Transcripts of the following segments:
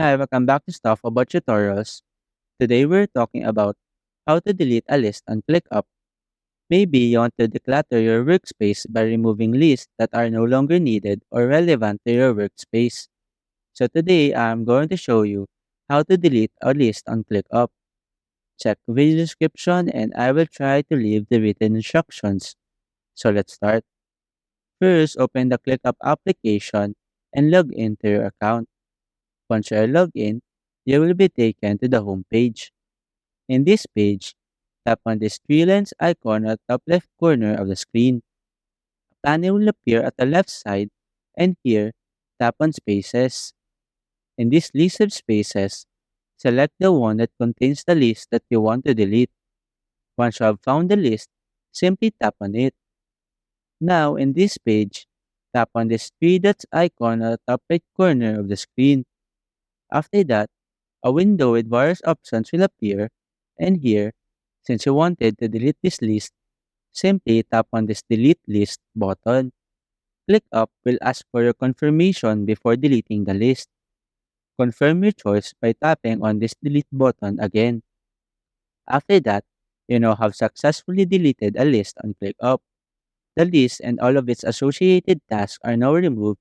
Hi, welcome back to Stuff About Tutorials. Today we're talking about how to delete a list on ClickUp. Maybe you want to declutter your workspace by removing lists that are no longer needed or relevant to your workspace. So today I'm going to show you how to delete a list on ClickUp. Check video description and I will try to leave the written instructions. So let's start. First, open the ClickUp application and log into your account. Once you are logged in, you will be taken to the home page. In this page, tap on this three lines icon at the top left corner of the screen. A panel will appear at the left side, and here, tap on Spaces. In this list of spaces, select the one that contains the list that you want to delete. Once you have found the list, simply tap on it. Now, in this page, tap on this three dots icon at the top right corner of the screen. After that, a window with various options will appear, and here, since you wanted to delete this list, simply tap on this Delete List button. ClickUp will ask for your confirmation before deleting the list. Confirm your choice by tapping on this Delete button again. After that, you now have successfully deleted a list on ClickUp. The list and all of its associated tasks are now removed,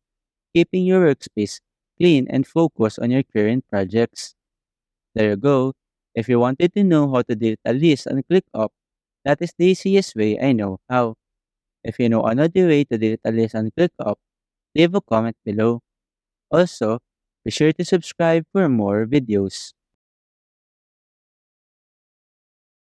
keeping your workspace clean and focused on your current projects. There you go. If you wanted to know how to delete a list on ClickUp, that is the easiest way I know how. If you know another way to delete a list on ClickUp, leave a comment below. Also, be sure to subscribe for more videos.